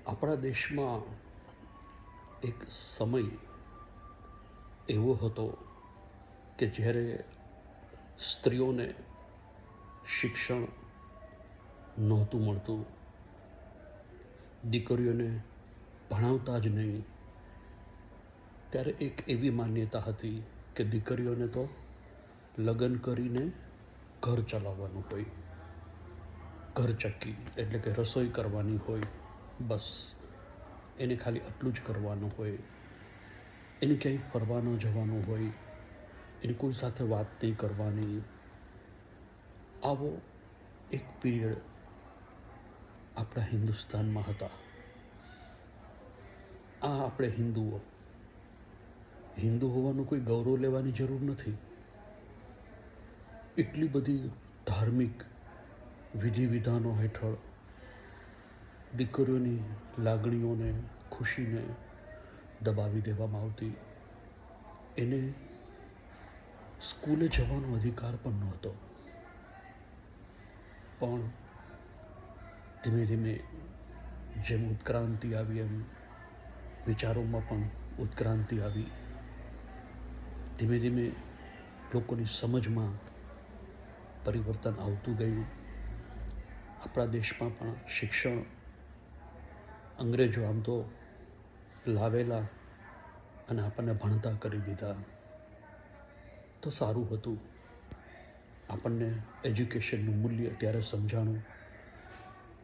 આપણા દેશમાં એક સમય એવો હતો કે જ્યારે સ્ત્રીઓને શિક્ષણ નહોતું મળતું, દીકરીઓને ભણાવતા જ નહીં. ત્યારે એક એવી માન્યતા હતી કે દીકરીઓને તો લગ્ન કરીને ઘર ચલાવવાનું હોય, ઘર ચક્કી એટલે કે રસોઈ કરવાની હોય, બસ એને ખાલી આટલું જ કરવાનું હોય. એને ક્યાંય ફરવા ન જવાનું હોય, એને કોઈ સાથે વાત નહીં કરવાની. આવો એક પીરિયડ આપણા હિન્દુસ્તાનમાં હતા. આ આપણે હિન્દુ હોવાનું કોઈ ગૌરવ લેવાની જરૂર નથી. એટલી બધી ધાર્મિક વિધિ વિધાનો હેઠળ દીકરીઓની લાગણીઓને, ખુશીને દબાવી દેવામાં આવતી. એને સ્કૂલે જવાનો અધિકાર પણ નહોતો. પણ ધીમે ધીમે જેમ ઉત્ક્રાંતિ આવી એમ વિચારોમાં પણ ઉત્ક્રાંતિ આવી. ધીમે ધીમે લોકોની સમજમાં પરિવર્તન આવતું ગયું. આપણા દેશમાં પણ શિક્ષણ અંગ્રેજો આમ તો લાવેલા અને આપણને ભણતા કરી દીધા તો સારું હતું. આપણને એજ્યુકેશનનું મૂલ્ય ત્યારે સમજાણું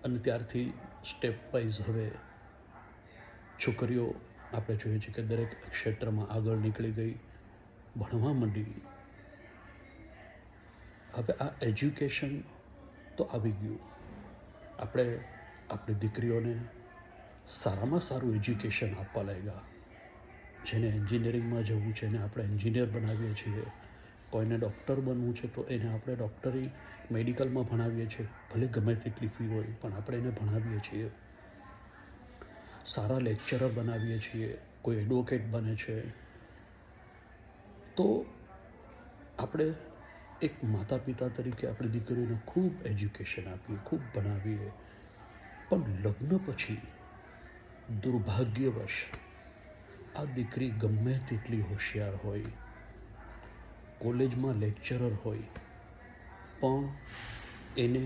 અને ત્યારથી સ્ટેપ વાઇઝ હવે છોકરીઓ આપણે જોઈએ છીએ કે દરેક ક્ષેત્રમાં આગળ નીકળી ગઈ, ભણવા માંડી. હવે આ એજ્યુકેશન તો આવી ગયું. આપણે આપણી દીકરીઓને સારામાં સારું એજ્યુકેશન આપવા લાગ્યા. જેને એન્જિનિયરિંગમાં જવું છે એને આપણે એન્જિનિયર બનાવીએ છીએ. કોઈને ડૉક્ટર બનવું છે તો એને આપણે ડૉક્ટરી મેડિકલમાં ભણાવીએ છીએ. ભલે ગમે તેટલી ફી હોય પણ આપણે એને ભણાવીએ છીએ. સારા લેક્ચરર બનાવીએ છીએ. કોઈ એડવોકેટ બને છે. તો આપણે એક માતા પિતા તરીકે આપણી દીકરીઓને ખૂબ એજ્યુકેશન આપીએ, ખૂબ ભણાવીએ. પણ લગ્ન પછી દુર્ભાગ્યવશ આ દીકરી ગમે તેટલી હોશિયાર હોય, કોલેજમાં લેક્ચરર હોય, પણ એને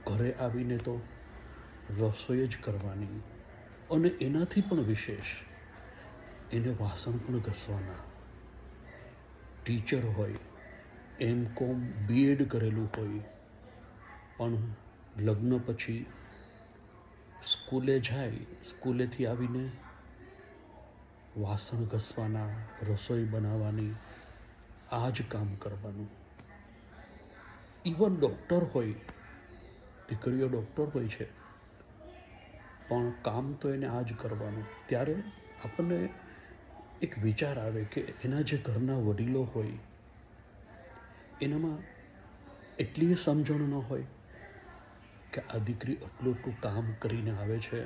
ઘરે આવીને તો રસોઈ જ કરવાની અને એનાથી પણ વિશેષ એને વાસણ પણ ઘસવાના. ટીચર હોય, M.Com B.Ed કરેલું હોય, પણ લગ્ન પછી સ્કૂલે જાય, સ્કૂલેથી આવીને વાસણ ઘસવાના, રસોઈ બનાવવાની, આ જ કામ કરવાનું. ઇવન ડૉક્ટર હોય, દીકરીઓ ડૉક્ટર હોય છે, પણ કામ તો એને આ જ કરવાનું. ત્યારે આપણને એક વિચાર આવે કે એના જે ઘરના વડીલો હોય એનામાં એટલી સમજણ ન હોય કે આ દીકરી આટલું કામ કરીને આવે છે.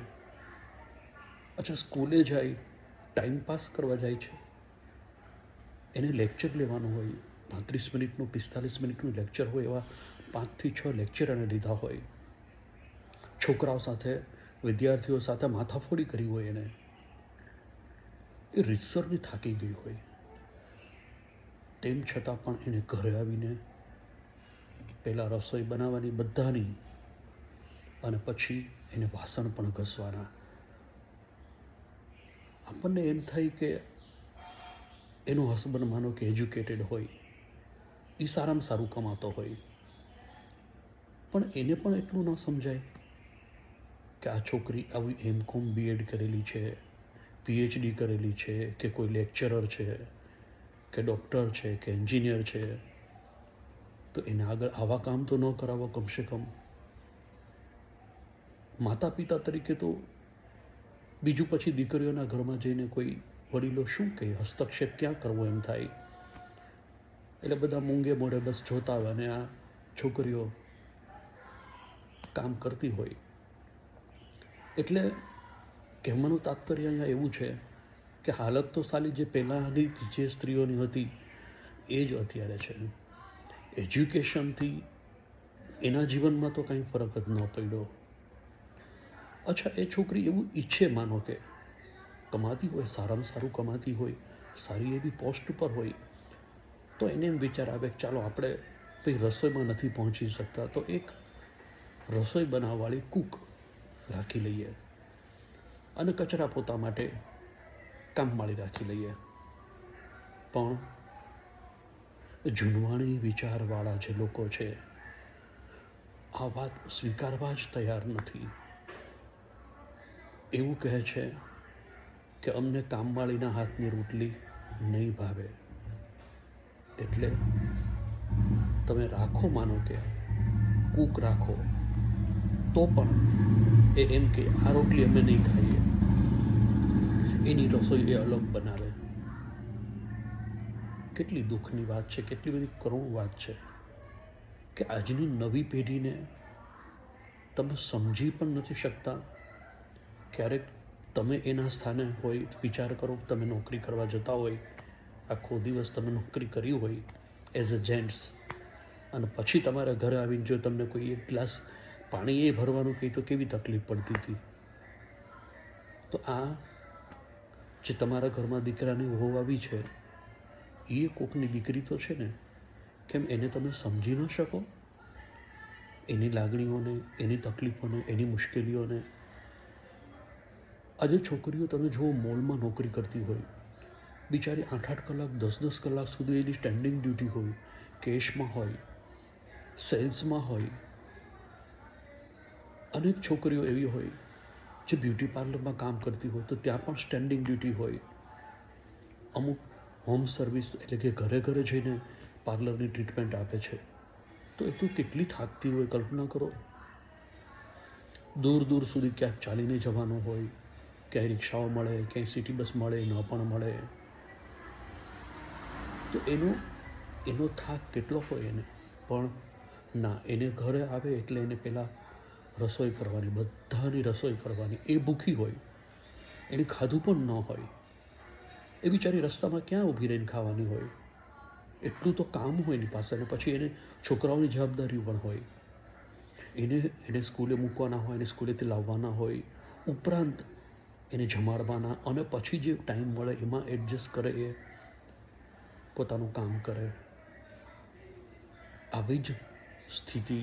અચ્છા, સ્કૂલે જાય, ટાઈમ પાસ કરવા જાય છે, એને લેક્ચર લેવાનું હોય. 35 મિનિટનું 45 મિનિટનું લેક્ચર હોય, એવા 5 થી 6 લેક્ચર એને લીધા હોય. છોકરાઓ સાથે, વિદ્યાર્થીઓ સાથે માથાફોડી કરી હોય એને. એ રીતસરની થાકી ગઈ હોય. તેમ છતાં પણ એને ઘરે આવીને પહેલાં રસોઈ બનાવવાની બધાની, અને પછી એને વાસણ પણ ઘસવાના. આપણને એમ થાય કે એનો હસબન્ડ માનો કે એજ્યુકેટેડ હોય, એ સારામાં સારું કમાતો હોય, પણ એને પણ એટલું ન સમજાય કે આ છોકરી આવી M.Com B.Ed કરેલી છે, PhD કરેલી છે, કે કોઈ લેક્ચરર છે, કે ડૉક્ટર છે, કે એન્જિનિયર છે, તો એને આગળ આવા કામ તો ન કરાવો. કમસે કમ માતા પિતા તરીકે તો બીજું પછી દીકરીઓના ઘરમાં જઈને કોઈ વડીલો શું કહે, હસ્તક્ષેપ ક્યાં કરવો એમ થાય. એટલે બધા મૂંગે મોઢે બસ જોતા હોય અને આ છોકરીઓ કામ કરતી હોય. એટલે કહેવાનું તાત્પર્ય અહીંયા એવું છે કે હાલત તો સાલી જે પહેલાંની જે સ્ત્રીઓની હતી એ જ અત્યારે છે. એજ્યુકેશનથી એના જીવનમાં તો કંઈ ફરક જ ન પડ્યો. અચ્છા, એ છોકરી એવું ઈચ્છે, માનો કે કમાતી હોય, સારામાં સારું કમાતી હોય, સારી એવી પોસ્ટ ઉપર હોય, તો એને એમ વિચાર આવે કે ચાલો આપણે કંઈ રસોઈમાં નથી પહોંચી શકતા તો એક રસોઈ બનાવવાવાળી કૂક રાખી લઈએ અને કચરા પોતા માટે કામવાળી રાખી લઈએ. પણ જૂનવાણી વિચારવાળા જે લોકો છે આ વાત સ્વીકારવા જ તૈયાર નથી. એવું કહે છે કે અમને કામવાળીના હાથની રોટલી નહીં ભાવે, એટલે તમે રાખો, માનો કે કૂક રાખો, તો પણ એ એમ કે આ રોટલી અમે નહીં ખાઈએ, એની રસોઈ એ અલગ બનાવે. કેટલી દુઃખની વાત છે, કેટલી બધી કરુણ વાત છે કે આજની નવી પેઢીને તમે સમજી પણ નથી શકતા. ક્યારેક તમે એના સ્થાને હોય, વિચાર કરો, તમે નોકરી કરવા જતા હોય, આખો દિવસ તમે નોકરી કરી હોય એઝ અ જેન્ટ્સ, અને પછી તમારા ઘરે આવીને જો તમને કોઈ એક ગ્લાસ પાણી એ ભરવાનું કહી તો કેવી તકલીફ પડતી હતી. તો આ જે તમારા ઘરમાં દીકરાની વહુ આવી છે એ કોકની દીકરી તો છે ને, કેમ એને તમે સમજી ન શકો? એની લાગણીઓને, એની તકલીફોને, એની મુશ્કેલીઓને. આજે છોકરીઓ તમે જુઓ, મોલમાં નોકરી કરતી હોય, બિચારી 8-8 કલાક, 10-10 કલાક સુધી એની સ્ટેન્ડિંગ ડ્યુટી હોય, કેશમાં હોય, સેલ્સમાં હોય. અનેક છોકરીઓ એવી હોય જે બ્યુટી પાર્લરમાં કામ કરતી હોય તો ત્યાં પણ સ્ટેન્ડિંગ ડ્યુટી હોય. અમુક હોમ સર્વિસ એટલે કે ઘરે ઘરે જઈને પાર્લરની ટ્રીટમેન્ટ આપે છે. તો એ તો કેટલી થાકતી હોય, કલ્પના કરો. દૂર દૂર સુધી ક્યાંક ચાલીને જવાનું હોય, ક્યાંય રિક્ષાઓ મળે, ક્યાંય સિટી બસ મળે, ન પણ મળે. તો એનો થાક કેટલો હોય એને. પણ ના, એને ઘરે આવે એટલે એને પહેલાં રસોઈ કરવાની, બધાની રસોઈ કરવાની. એ ભૂખી હોય, એને ખાધું પણ ન હોય, એ બિચારી રસ્તામાં ક્યાં ઊભી રહીને ખાવાની હોય? એટલું તો કામ હોય એની પાસે. અને પછી એને છોકરાઓની જવાબદારીઓ પણ હોય. એને સ્કૂલે મૂકવાના હોય, એને સ્કૂલેથી લાવવાના હોય, ઉપરાંત એને જમાડવાના, અને પછી જે ટાઈમ મળે એમાં એડજસ્ટ કરે, એ પોતાનું કામ કરે. આવી જ સ્થિતિ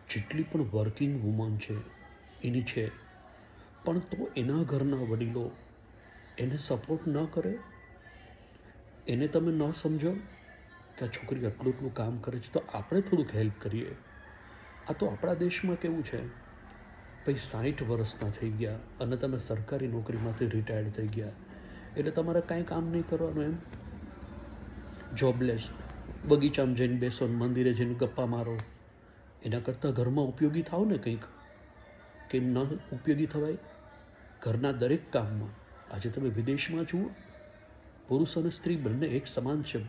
જેટલી પણ વર્કિંગ વુમન છે એની છે. પણ તો એના ઘરના વડીલો એને સપોર્ટ ન કરે, એને તમે ન સમજો કે આ છોકરી આટલું એટલું કામ કરે છે તો આપણે થોડુંક હેલ્પ કરીએ. આ તો આપણા દેશમાં કેવું છે, ભાઈ 60 વર્ષના થઈ ગયા અને તમે સરકારી નોકરીમાંથી રિટાયર્ડ થઈ ગયા એટલે તમારે કાંઈ કામ નહીં કરવાનું, એમ જોબલેસ. બગીચામાં જઈને બેસો, મંદિરે જઈને ગપ્પા મારો, એના કરતાં ઘરમાં ઉપયોગી થાવ ને કંઈક. કેમ ન ઉપયોગી થવાય? ઘરના દરેક કામમાં. આજે તમે વિદેશમાં જુઓ, પુરુષ અને સ્ત્રી બંને એક સમાન છે,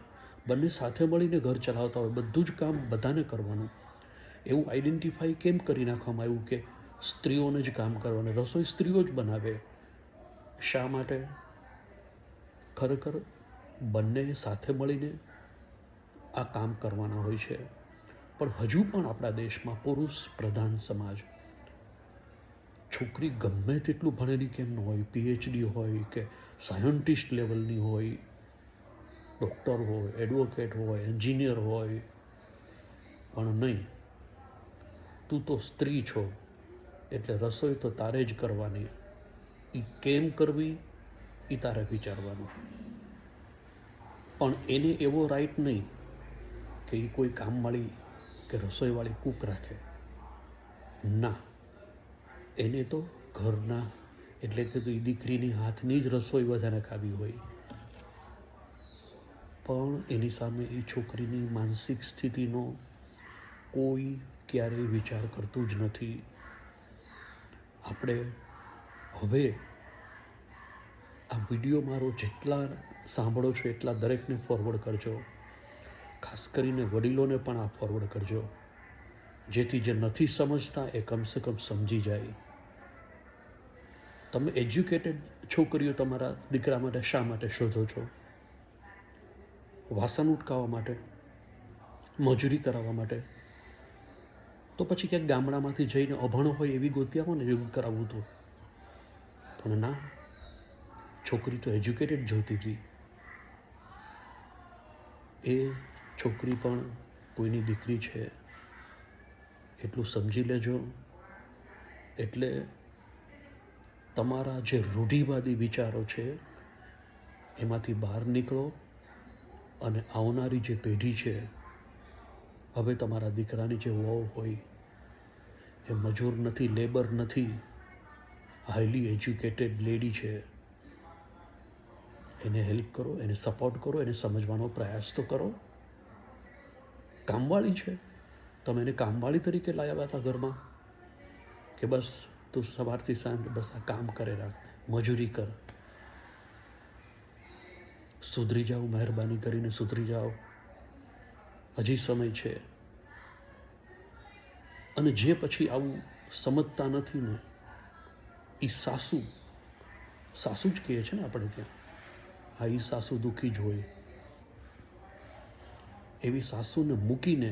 બંને સાથે મળીને ઘર ચલાવતા હોય, બધું જ કામ બધાને કરવાનું. એવું આઈડેન્ટિફાઈ કેમ કરી નાખવામાં આવ્યું કે સ્ત્રીઓને જ કામ કરવાનું, રસોઈ સ્ત્રીઓ જ બનાવે? શા માટે? ખરેખર બંને સાથે મળીને આ કામ કરવાના હોય છે. પણ હજુ પણ આપણા દેશમાં પુરુષ પ્રધાન સમાજ. છોકરી ગમે તેટલું ભણેલી કેમ ન હોય, PhD હોય કે સાયન્ટિસ્ટ લેવલની હોય, ડૉક્ટર હોય, એડવોકેટ હોય, એન્જિનિયર હોય, પણ નહીં, તું તો સ્ત્રી છો એટલે રસોઈ તો તારે જ કરવાની. એ કેમ કરવી એ તારે વિચારવાનું. પણ એને એવો રાઈટ નહીં કે એ કોઈ કામવાળી કે રસોઈવાળી કૂક રાખે. ના, એને તો ઘરના એટલે કે તો એ દીકરીની હાથની જ રસોઈ બધાને ખાવી હોય. પણ એની સામે એ છોકરીની માનસિક સ્થિતિનો કોઈ ક્યારેય વિચાર કરતું જ નથી. આપણે હવે આ વિડીયો મારો જેટલા સાંભળો છો એટલા દરેકને ફોરવર્ડ કરજો. ખાસ કરીને વડીલોને પણ આ ફોરવર્ડ કરજો, જેથી જે નથી સમજતા એ કમસે કમ સમજી જાય. તમે એજ્યુકેટેડ છોકરીઓ તમારા દીકરા માટે શા માટે શોધો છો? વાસણ ઉટકાવવા માટે? મજૂરી કરાવવા માટે? તો પછી ક્યાંક ગામડામાંથી જઈને અભણ હોય એવી ગોતી આવો ને એવું કરાવવું તો. પણ ના, છોકરી તો એજ્યુકેટેડ જોતી હતી. એ છોકરી પણ કોઈની દીકરી છે એટલું સમજી લેજો. એટલે તમારા જે રૂઢિવાદી વિચારો છે એમાંથી બહાર નીકળો અને આવનારી જે પેઢી છે, હવે તમારા દીકરાની જે વહુ હોય એ મજૂર નથી, લેબર નથી, હાઈલી એજ્યુકેટેડ લેડી છે. એને હેલ્પ કરો, એને સપોર્ટ કરો, એને સમજવાનો પ્રયાસ તો કરો. કામવાળી છે, તમે એને કામવાળી તરીકે લાવ્યા હતા ઘરમાં કે બસ તું સવારથી સાંજ બસ આ કામ કરે રાખ, મજૂરી કર. સુધરી જાઓ, મહેરબાની કરીને સુધરી જાઓ, હજી સમય છે. અને જે પછી આવું સમજતા નથી ને એ સાસુ જ કહે છે ને આપણે ત્યાં, હા એ સાસુ દુઃખી જ હોય. એવી સાસુને મૂકીને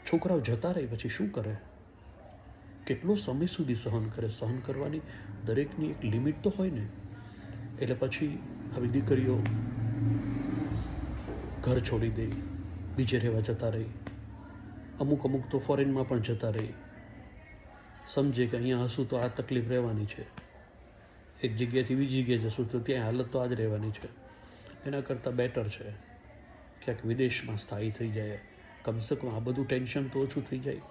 છોકરાઓ જતા રહે પછી શું કરે? કેટલો સમય સુધી સહન કરે? સહન કરવાની દરેકની એક લિમિટ તો હોય ને. એટલે પછી આવી દીકરીઓ ઘર છોડી દે, બીજે રહેવા જતા રહી. અમુક તો ફોરેનમાં પણ જતા રહી. સમજે કે અહીંયા હશું તો આ તકલીફ રહેવાની છે, એક જગ્યાએથી બીજી જગ્યાએ જશું તો ત્યાં હાલત તો આ જ રહેવાની છે. એના કરતાં બેટર છે ક્યાંક વિદેશમાં સ્થાયી થઈ જાય. કમસે કમ આ બધું ટેન્શન તો ઓછું થઈ જાય,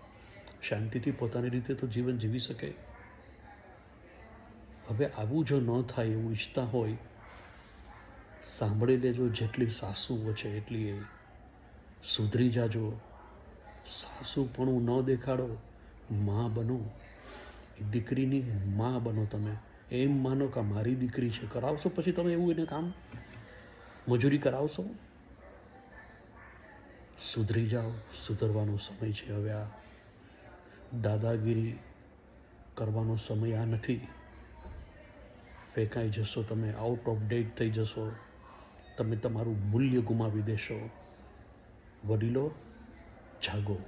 શાંતિથી પોતાની રીતે તો જીવન જીવી શકે. હવે આવું જો ન થાય એવું ઈચ્છતા હોય, સાંભળી લેજો, જેટલી સાસુઓ છે એટલી એ સુધરી જાજો. સાસુપણું ન દેખાડો, માં બનો. દીકરીની માં બનો. તમે એમ માનો કે મારી દીકરી છે. કરાવશો પછી તમે એવું એને કામ, મજૂરી કરાવશો? સુધરી જાઓ, સુધરવાનો સમય છે હવે. આ દાદાગીરી કરવાનો સમય આ નથી. ફેંકાઈ જશો તમે, આઉટ ઓફ ડેટ થઈ જશો, તમે તમારું મૂલ્ય ગુમાવી દેશો. વડીલો જાગો.